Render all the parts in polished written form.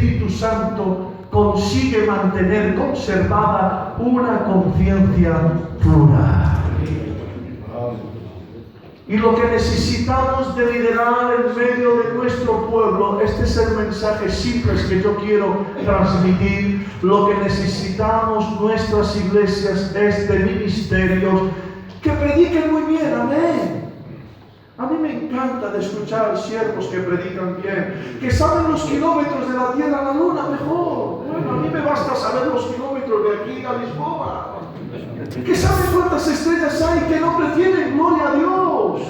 Espíritu Santo consigue mantener conservada una conciencia pura. Y lo que necesitamos de liderar en medio de nuestro pueblo, este es el mensaje simple que yo quiero transmitir. Lo que necesitamos nuestras iglesias es de ministerios que prediquen muy bien, amén. A mí me encanta de escuchar siervos que predican bien, que saben los kilómetros de la tierra a la luna mejor. Bueno, a mí me basta saber los kilómetros de aquí a Lisboa. Que saben cuántas estrellas hay, que no prefieren, gloria a Dios.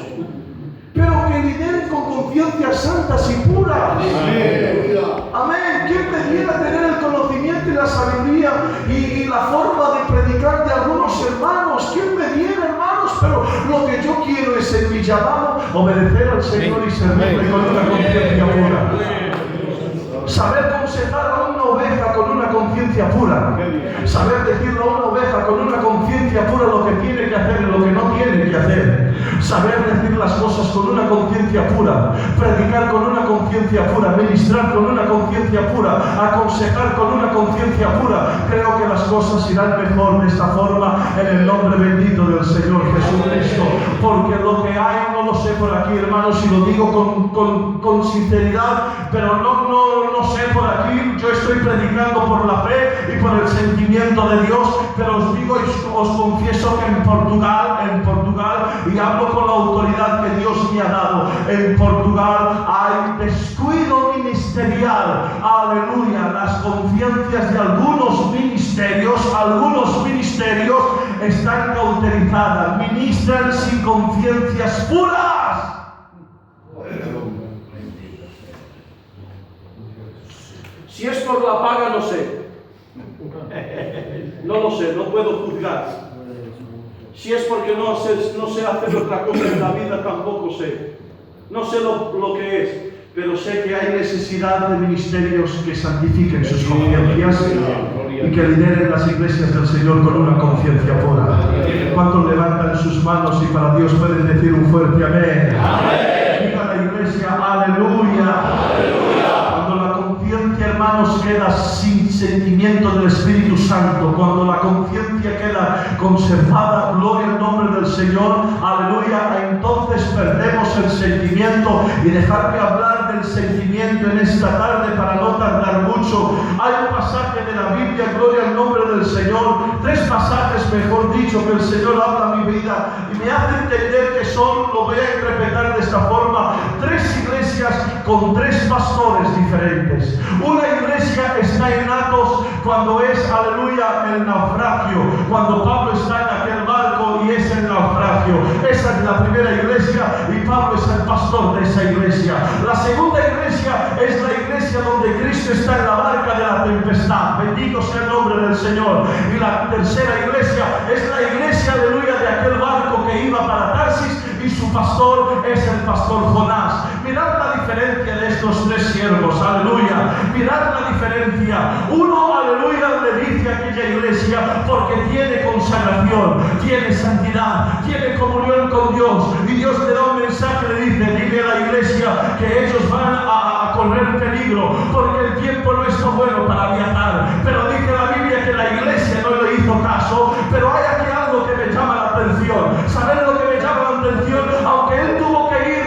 Pero que lideren con conciencias santas y puras. Amén. Amén. ¿Quién pudiera tener el conocimiento y la sabiduría y la forma de predicar de algunos hermanos? ¿Quién me diera, hermanos? Pero lo que yo quiero es en mi llamado obedecer al Señor y servirle con una conciencia pura. Saber aconsejar a una oveja con una conciencia pura. Saber decirle a una oveja con una conciencia pura lo que tiene que hacer y lo que no tiene que hacer. Saber decir las cosas con una conciencia pura. Predicar con una conciencia pura. Ministrar con una conciencia pura. Aconsejar con una conciencia pura. Creo que las cosas irán mejor de esta forma en el nombre bendito del Señor Jesucristo. Porque lo que hay no lo sé por aquí, hermanos, y lo digo con sinceridad, pero no sé por aquí. Yo estoy predicando por la fe y por el sentimiento de Dios, pero os digo y os confieso que en Portugal, y hablo con la autoridad que Dios me ha dado, en Portugal hay descuido ministerial. Aleluya. Las conciencias de algunos ministerios están cauterizadas, ministran sin conciencias puras. Si es por la paga, no sé. No lo sé, no puedo juzgar. Si es porque no sé hacer otra cosa en la vida, tampoco sé. No sé lo que es, pero sé que hay necesidad de ministerios que santifiquen sus conciencias y que lideren las iglesias del Señor con una conciencia pura. ¿Cuántos levantan sus manos y para Dios pueden decir un fuerte amén? Diga la iglesia, aleluya. Cuando la conciencia, hermanos, queda sin sentimiento del Espíritu Santo, cuando la conciencia queda conservada, gloria al nombre del Señor, aleluya, entonces perdemos el sentimiento. Y dejarme hablar del sentimiento en esta tarde para no tardar mucho. Hay un pasaje de la Biblia, gloria al nombre del Señor, 3 pasajes, mejor dicho, que el Señor habla a mi vida y me hace entender que son, lo voy a interpretar de esta forma, 3 iglesias con 3 pastores diferentes. Una iglesia está en Athos cuando es, aleluya, el naufragio, cuando Pablo está en aquel barco y es el naufragio. Esa es la primera iglesia y Pablo es el pastor de esa iglesia. La segunda iglesia es la iglesia donde Cristo está en la barca de la tempestad. Bendito sea el nombre del Señor. Y la tercera iglesia es la iglesia, aleluya, de aquel barco que iba para Tarsis y su pastor es el pastor Jonás. Mirad la diferencia de estos 3 siervos, aleluya. Mirad la diferencia. Uno, aleluya, le dice a aquella iglesia porque tiene consagración, tiene santidad, tiene comunión con Dios. Y Dios le da un mensaje, le dice, dile a la iglesia que ellos van a correr peligro porque el tiempo no está bueno para viajar. Pero dice la Biblia que la iglesia no le hizo caso. Pero hay aquí algo que me llama la atención. ¿Saben lo que me llama la atención? Aunque él tuvo que ir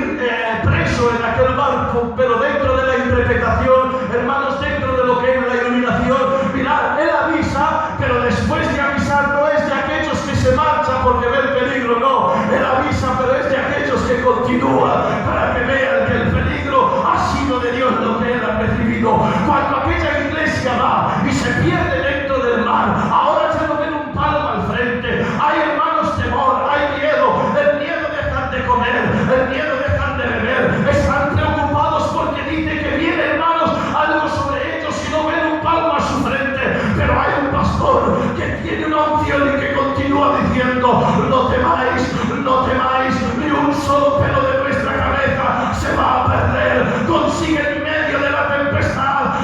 preso en aquel barco, pero dentro de la interpretación, hermanos, dentro de lo que es la iluminación, mirad, él avisa, pero después de avisar no es de aquellos que se marchan porque ven peligro, no. Él avisa, pero es de aquellos que continúan para que vean que el peligro ha sido de Dios lo que él ha recibido. Cuando aquella iglesia va y se pierde dentro del mar, ahora ya no ven un palmo al frente. Hay, hermanos, temor, hay miedo. El miedo dejan de comer, el miedo dejan de beber. Están preocupados porque dice que viene, hermanos, algo sobre ellos y no ven un palmo a su frente. Pero hay un pastor que tiene una unción y que continúa diciendo, no temáis, ni un solo pelo de vuestra cabeza se va a perder. Consigue en medio de la tempestad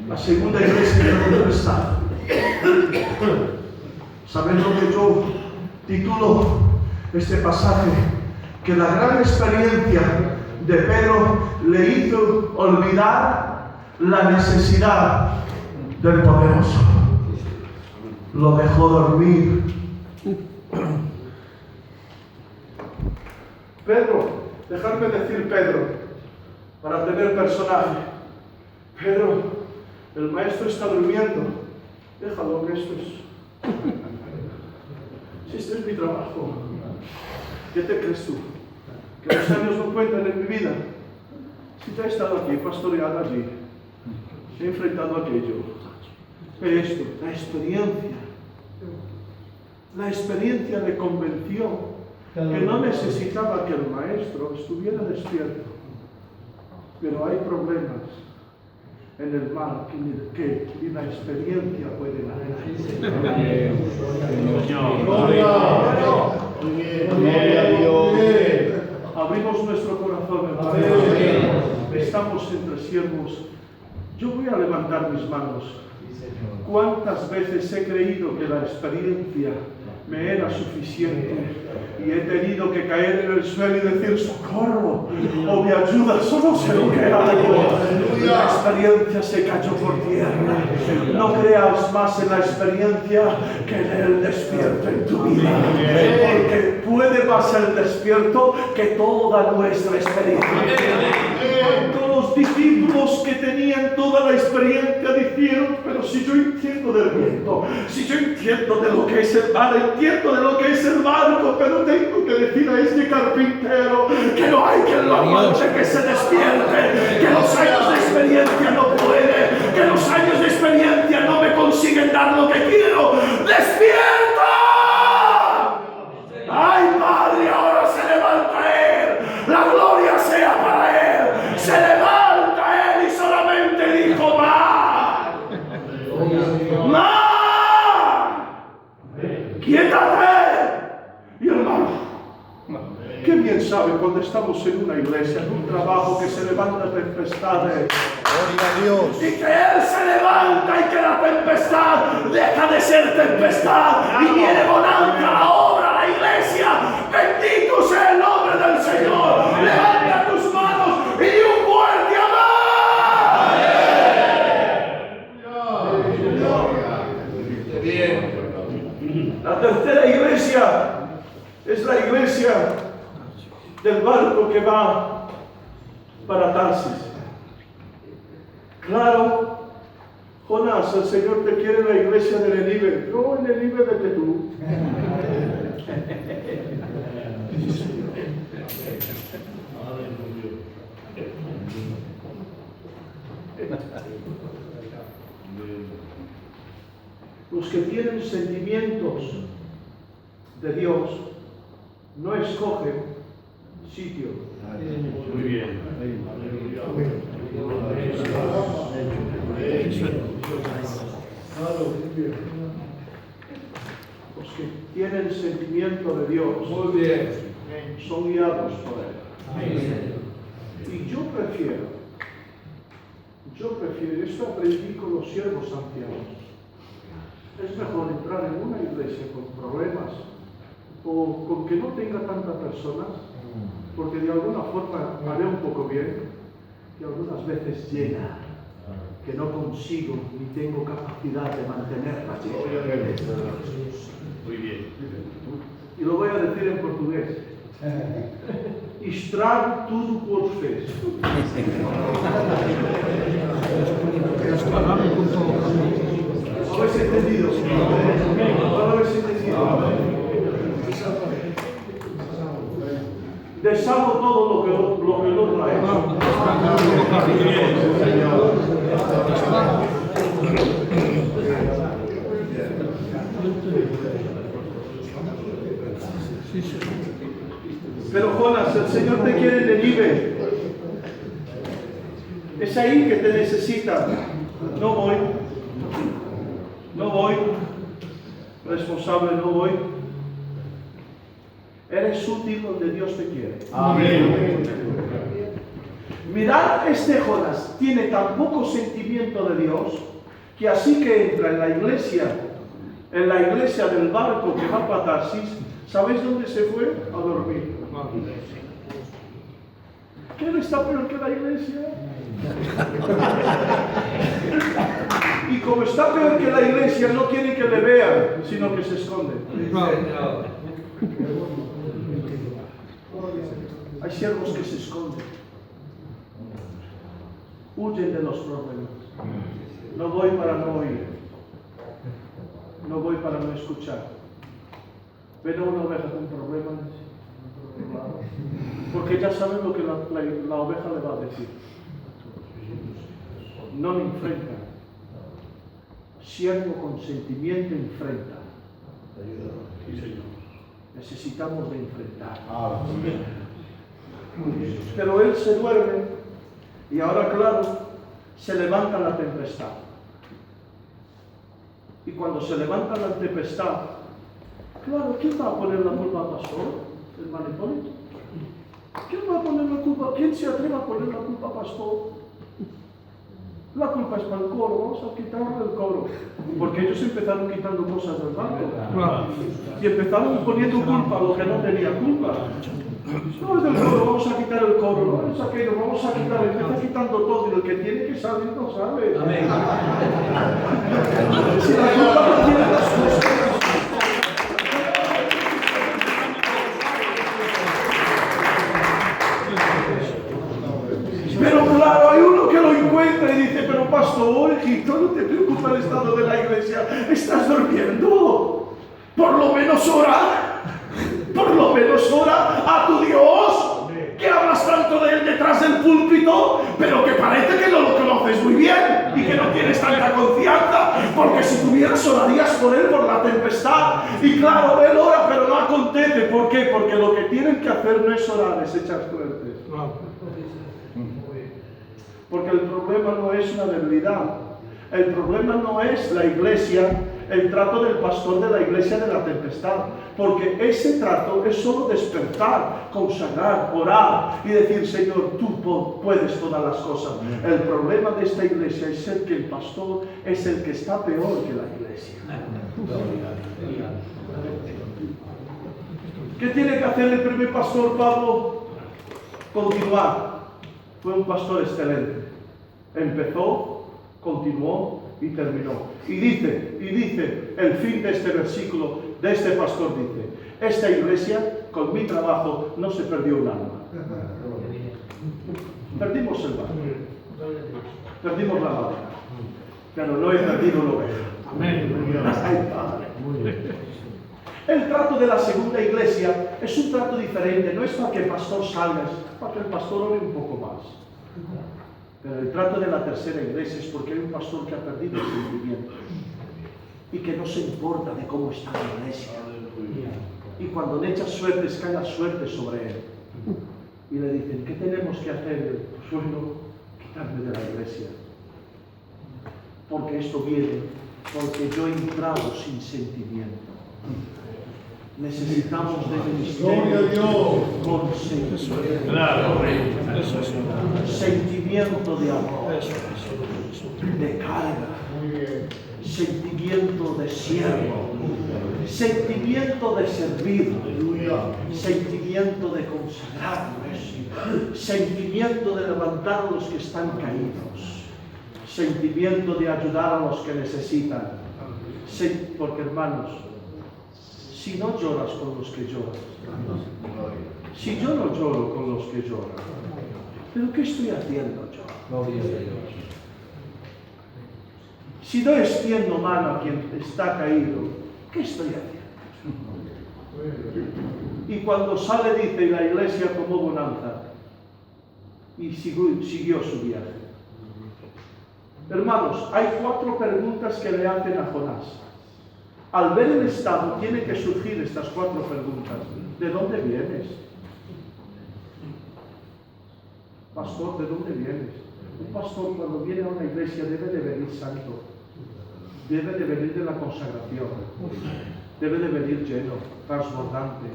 La segunda iglesia de donde está. ¿Saben lo que yo titulo este pasaje? Que la gran experiencia de Pedro le hizo olvidar la necesidad del poderoso. Lo dejó dormir. Pedro, dejarme decir Pedro, para tener personaje. Pedro, el maestro está durmiendo. Déjalo, que esto es... Si este es mi trabajo, ¿qué te crees tú? ¿Que los años no cuentan en mi vida? Si te he estado aquí, pastoreado allí, he enfrentado aquello, esto, la experiencia me convenció que no necesitaba que el maestro estuviera despierto. Pero hay problemas en el mal que ni la experiencia puede manejar. Abrimos nuestro corazón, hermano. Estamos entre siervos. Yo voy a levantar mis manos. ¿Cuántas veces he creído que la experiencia me era suficiente y he tenido que caer en el suelo y decir socorro o me ayudas o no sé lo que hago? La experiencia se cayó por tierra. No creas más en la experiencia que en el despierto en tu vida, porque puede más el despierto que toda nuestra experiencia. Todos los discípulos que tenían toda la experiencia dijeron, pero si yo entiendo del viento, si yo entiendo de lo que es el mar, entiendo de lo que es el barco, pero tengo que decir a este carpintero que no hay quien lo aguante, que se despierte, que los años de experiencia no puede, que los años de experiencia no me consiguen dar lo que quiero. ¡Despierta! ¡Ay, Padre, ahora se levanta Él! ¡La gloria sea para Él! ¡Se levanta Él y solamente dijo más! ¡Más! ¡Quiétate! Y hermano, qué bien sabe cuando estamos en una iglesia, en un trabajo, que se levanta tempestades. Gloria a Dios. Y que Él se levanta y que la tempestad deja de ser tempestad y viene bonanza, la obra, la iglesia. Bendito sea el nombre del Señor. Levanta tus manos y di un fuerte amén. Bien. La tercera iglesia es la iglesia del barco que va para Tarsis. Claro, Jonás, el Señor te quiere en la iglesia de Nínive. No, en Nínive vete tú. Los que tienen sentimientos de Dios no escogen sitio. Muy bien. Los que tienen sentimiento de Dios son guiados por Él. Y yo prefiero, esto aprendí con los siervos ancianos. Es mejor entrar en una iglesia con problemas o con que no tenga tantas personas, porque de alguna forma haré un poco bien, y algunas veces llena, que no consigo ni tengo capacidad de mantenerla llena. Muy bien. Y lo voy a decir en portugués. Estrago tudo por fe. ¿Lo habéis entendido? ¿Lo habéis entendido? Deshago todo lo que el otro ha hecho. Pero Jonás, el Señor te quiere en Nínive. Es ahí que te necesita. No voy. Responsable, no voy. Eres útil donde Dios te quiere. Amén. Mirad, este Jonás tiene tan poco sentimiento de Dios que así que entra en la iglesia del barco que va para Tarsis, ¿sabéis dónde se fue? A dormir. ¿Que él está peor que la iglesia? Y como está peor que la iglesia, no quiere que le vean, sino que se esconde. Hay siervos que se esconden. Huyen de los problemas. No voy para no oír. No voy para no escuchar. Ven a una oveja con problemas. Porque ya saben lo que la oveja le va a decir. No le enfrenta. Siervo con sentimiento enfrenta. Sí, Señor. Necesitamos de enfrentar. Pero él se duerme y ahora, claro, se levanta la tempestad. Y cuando se levanta la tempestad, claro, ¿quién va a poner la culpa al pastor? ¿El manicomio? ¿Quién va a poner la culpa? ¿Quién se atreve a poner la culpa al pastor? La culpa es para el coro, vamos a quitarle el coro. Porque ellos empezaron quitando cosas del barco. Y empezaron poniendo culpa a lo que no tenía culpa. No es del coro, vamos a quitar el coro, no es aquello, vamos a quitar, empieza quitando todo y el que tiene que saber no sabe. Amén. Si la culpa no tiene las cosas. Pero claro, hay uno que lo encuentra y dice, pero pastor, hijito, no te preocupa el estado de la iglesia, estás durmiendo. Por lo menos ora. Por lo menos ora a tu Dios, que hablas tanto de él detrás del púlpito, pero que parece que no lo conoces muy bien y que no tienes tanta confianza, porque si tuvieras orarías por él por la tempestad. Y claro, él ora, pero no acontece. ¿Por qué? Porque lo que tienen que hacer no es orar, es echar suertes. Porque el problema no es una debilidad, el problema no es la iglesia, el trato del pastor de la iglesia de la tempestad, porque ese trato es solo despertar, consagrar, orar y decir, Señor, tú puedes todas las cosas. El problema de esta iglesia es el que el pastor es el que está peor que la iglesia. ¿Qué tiene que hacer el primer pastor, Pablo? Continuar. Fue un pastor excelente. Empezó, continuó y terminó. Y dice el fin de este versículo, de este pastor, dice, esta iglesia, con mi trabajo, no se perdió un alma. Perdimos el barco. Perdimos la barca. Pero no he perdido la oveja. Amén. Ay, Padre. El trato de la segunda iglesia es un trato diferente. No es para que el pastor salga, es para que el pastor ore un poco más. Pero el trato de la tercera iglesia es porque hay un pastor que ha perdido el sentimiento y que no se importa de cómo está la iglesia. Y cuando le echas suertes, cae la suerte sobre él. Y le dicen, ¿qué tenemos que hacer? Pues bueno, quitarme de la iglesia. Porque esto viene, porque yo he entrado sin sentimiento. Necesitamos de ministerio con sentimiento. Claro. Sentimiento de amor, de carga, sentimiento de siervo, sentimiento de servir, sentimiento de consagrarnos, sentimiento de levantar a los que están caídos, sentimiento de ayudar a los que necesitan. Porque, hermanos, si no lloras con los que lloran, si yo no lloro con los que lloran, ¿pero qué estoy haciendo yo? Si no extiendo mano a quien está caído, ¿qué estoy haciendo? Y cuando sale, dice, la iglesia tomó bonanza y siguió su viaje. Hermanos, hay 4 preguntas que le hacen a Jonás. Al ver el estado, tiene que surgir estas 4 preguntas. ¿De dónde vienes? Pastor, ¿de dónde vienes? Un pastor, cuando viene a una iglesia, debe de venir santo. Debe de venir de la consagración. debe de venir lleno, transbordante.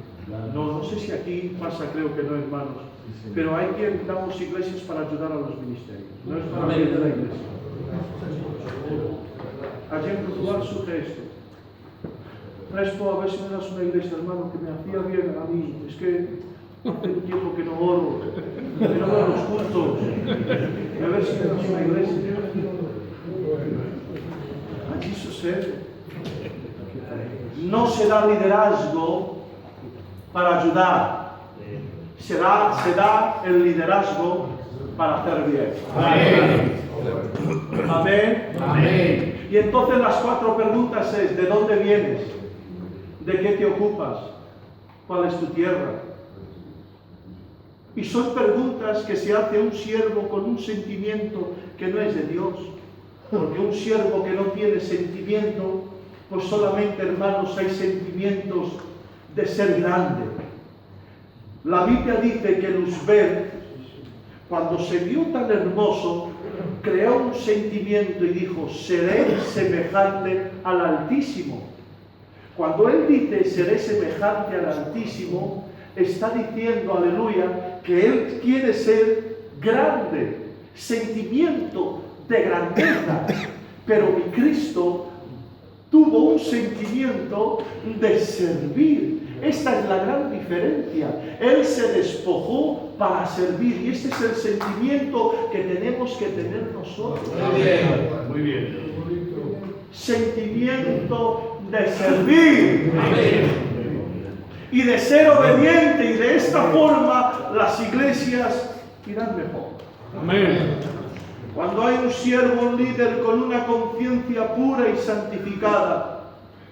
No sé si aquí pasa, creo que no, hermanos, pero hay que damos iglesias para ayudar a los ministerios, no es para vivir de la iglesia. Allí en Portugal surge esto. Presto, a ver si me das una iglesia, hermano, que me hacía bien a mí. Es que hace un tiempo que no oro, que no veo los cultos. A ver si me das una iglesia. Allí sucede. No se da liderazgo para ayudar. Se da el liderazgo para hacer bien. Amén. Amén. Amén. Y entonces las 4 preguntas es: ¿de dónde vienes? ¿De qué te ocupas? ¿Cuál es tu tierra? Y son preguntas que se hace un siervo con un sentimiento que no es de Dios. Porque un siervo que no tiene sentimiento, pues solamente, hermanos, hay sentimientos de ser grande. La Biblia dice que Luzbel, cuando se vio tan hermoso, creó un sentimiento y dijo: seré semejante al Altísimo. Cuando él dice seré semejante al Altísimo, está diciendo, aleluya, que él quiere ser grande, sentimiento de grandeza. Pero mi Cristo tuvo un sentimiento de servir. Esta es la gran diferencia. Él se despojó para servir, y este es el sentimiento que tenemos que tener nosotros. Muy bien, muy bien. Sentimiento de servir. Y de ser obediente, y de esta forma las iglesias irán mejor. Amén. Cuando hay un siervo, un líder con una conciencia pura y santificada,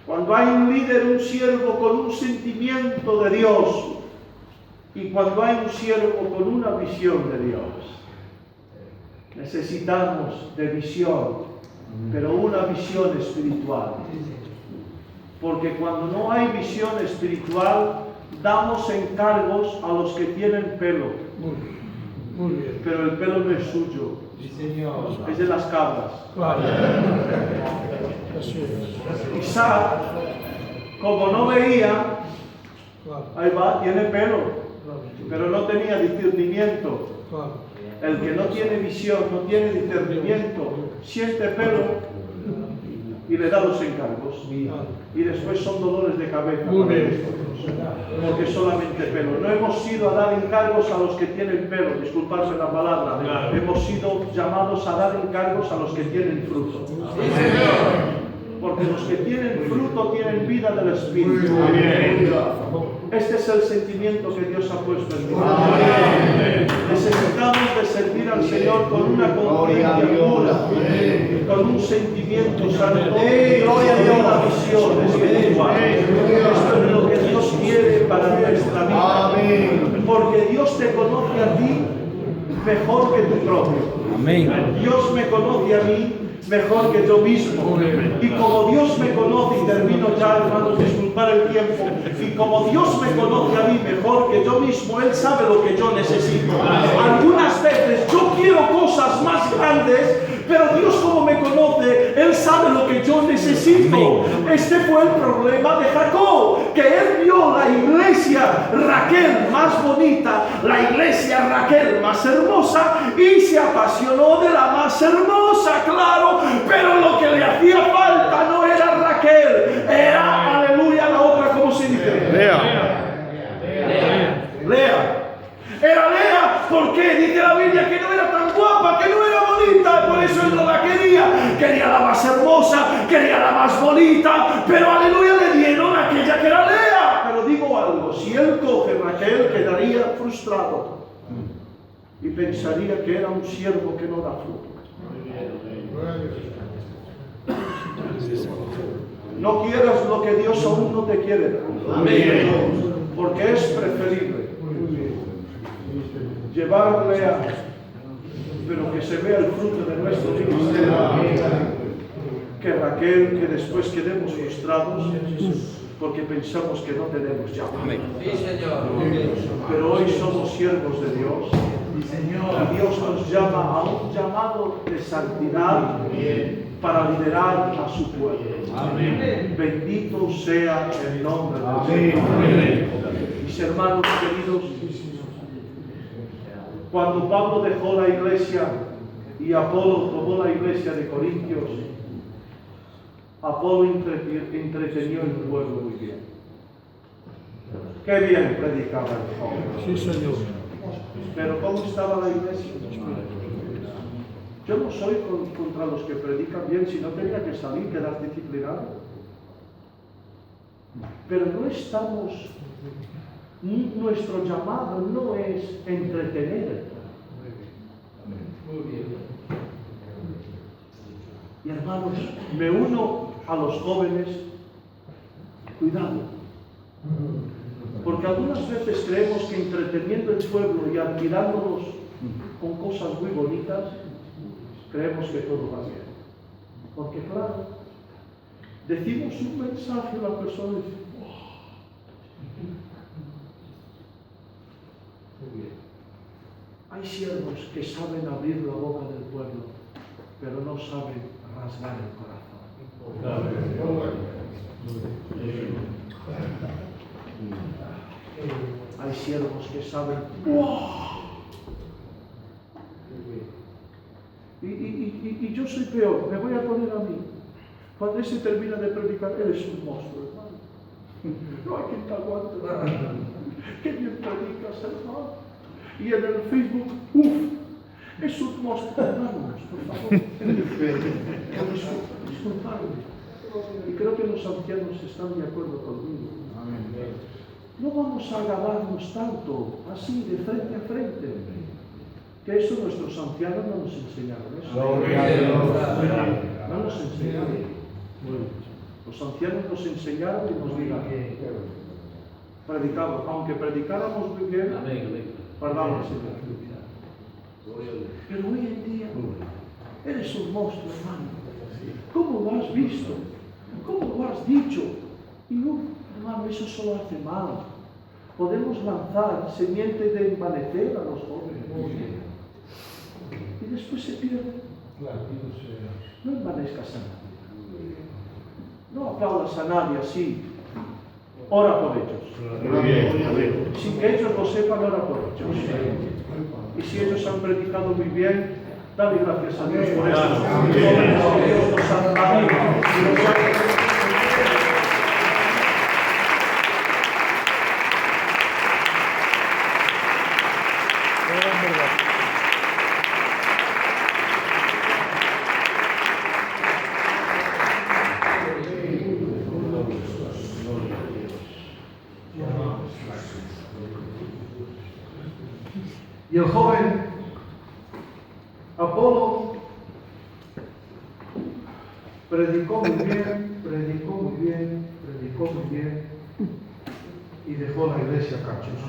cuando hay un líder, un siervo con un sentimiento de Dios, y cuando hay un siervo con una visión de Dios, necesitamos de visión, pero una visión espiritual. Porque cuando no hay visión espiritual, damos encargos a los que tienen pelo. Muy bien. Pero el pelo no es suyo, es de las cabras. Claro. Isaac, como no veía, ahí va, tiene pelo, pero no tenía discernimiento. El que no tiene visión, no tiene discernimiento, siente pelo y le da los encargos. Y después son dolores de cabeza. Porque solamente pelo. No hemos ido a dar encargos a los que tienen pelo, disculparse la palabra. Claro. Hemos sido llamados a dar encargos a los que tienen fruto. Porque los que tienen fruto tienen vida del Espíritu. Este es el sentimiento que Dios ha puesto en mi vida. Necesitamos de servir al Señor con una conciencia pura, con un sentimiento santo, con una visión espiritual. Esto es lo que Dios quiere para nuestra vida. Porque Dios te conoce a ti mejor que tu propio. Dios me conoce a mí mejor que yo mismo. Y como Dios me conoce, y termino ya, hermanos, disculpar el tiempo, y como Dios me conoce a mí mejor que yo mismo, Él sabe lo que yo necesito. Algunas veces yo quiero cosas más grandes, pero Dios, como me conoce, Él sabe lo que yo necesito. Este fue el problema de Jacob, que él vio la iglesia Raquel más bonita, la iglesia Raquel más hermosa, y se apasionó de la más hermosa, claro, pero lo que le hacía falta no era Raquel, era, aleluya, la otra, ¿cómo se dice? Lea. Era Lea, ¿por qué? Dice la Biblia que no era tan guapa, que no era bonita, por eso él no la quería la más hermosa, quería la más bonita, pero aleluya, le dieron aquella que era Lea. Pero digo algo, si él coge Raquel, quedaría frustrado y pensaría que era un siervo que no da fruto. No quieras lo que Dios aún no te quiere dar. Porque es preferible llevarle a, pero que se vea el fruto de nuestro ministerio, que Raquel, que después quedemos frustrados porque pensamos que no tenemos ya. Pero hoy somos siervos de Dios Y Dios nos llama a un llamado de santidad para liderar a su pueblo. Bendito sea el nombre del Señor. Mis hermanos queridos, cuando Pablo dejó la iglesia y Apolo tomó la iglesia de Corintios, Apolo entretenió el pueblo muy bien. Qué bien predicaba el joven. Sí, Señor. Pero ¿cómo estaba la iglesia? Yo no soy contra los que predican bien, si no tenía que salir, quedar disciplinado. Pero no estamos, nuestro llamado no es entretener. Y hermanos, me uno a los jóvenes, cuidado, porque algunas veces creemos que entreteniendo el pueblo y admirándonos con cosas muy bonitas, creemos que todo va bien. Porque claro, decimos un mensaje a la persona y dice, hay siervos que saben abrir la boca del pueblo, pero no saben rasgar el corazón. Hay siervos que saben, y yo soy peor, me voy a poner a mí. Cuando ese termina de predicar, eres un monstruo, hermano. No hay quien te aguante. Qué bien predicas, hermano. Y en el Facebook, es un monstruo, hermanos, por favor. Disculpadme. Y creo que los ancianos están de acuerdo conmigo. No vamos a agradarnos tanto, así, de frente a frente. Que eso nuestros ancianos no nos enseñaron. No nos enseñaron. Los ancianos nos enseñaron y nos dijeron, predicamos, aunque predicáramos muy bien, perdamos. Pero hoy en día, eres un monstruo, hermano. ¿Cómo lo has visto? ¿Cómo lo has dicho? Y hermano, eso solo hace mal. Podemos lanzar semiente de envanecer a los jóvenes. Y después se pierde. No envanezcas a nadie. No aplaudas a nadie así. Ora por ellos. Sin que ellos lo sepan, ora por ellos. Y si ellos han predicado muy bien, dale gracias a Dios por eso. Dios nos anima. Y el joven Apolo predicó muy bien y dejó la iglesia cachos.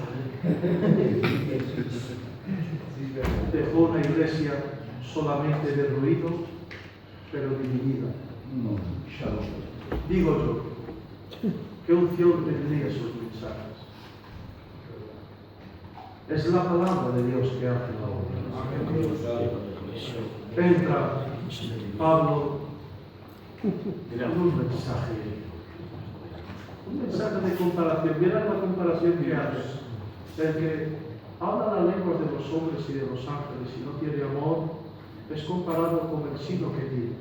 Dejó una iglesia solamente de ruido, pero dividida. Digo yo, ¿qué unción tendría esos mensajes? Es la palabra de Dios que hace la obra. Entra Pablo con un mensaje de comparación. Mira la comparación que hace. El que habla las lenguas de los hombres y de los ángeles y no tiene amor es comparado con el sino que tiene.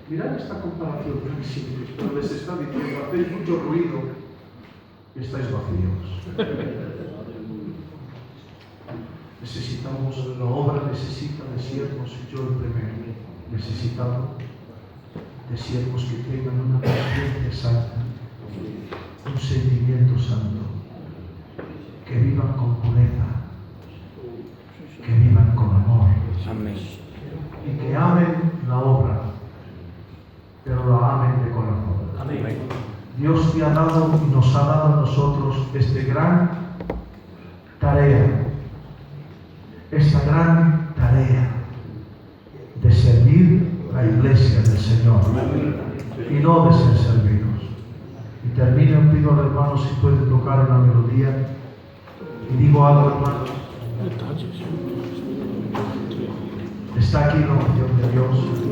Mirad esta comparación tan simple, pero les está diciendo, hacéis mucho ruido y estáis vacíos. Necesitamos, la obra necesita de siervos, yo el primero. Necesitamos de siervos que tengan una conciencia santa, un sentimiento santo, que vivan con pureza, que vivan con amor. Amén. Y que amen la obra, pero la amen de corazón. Amén. Dios te ha dado y nos ha dado a nosotros esta gran tarea de servir la iglesia del Señor y no de ser servidos. Y termino, pido al hermano si puede tocar una melodía y digo algo, hermano. Detalles. Está aquí la oración de Dios.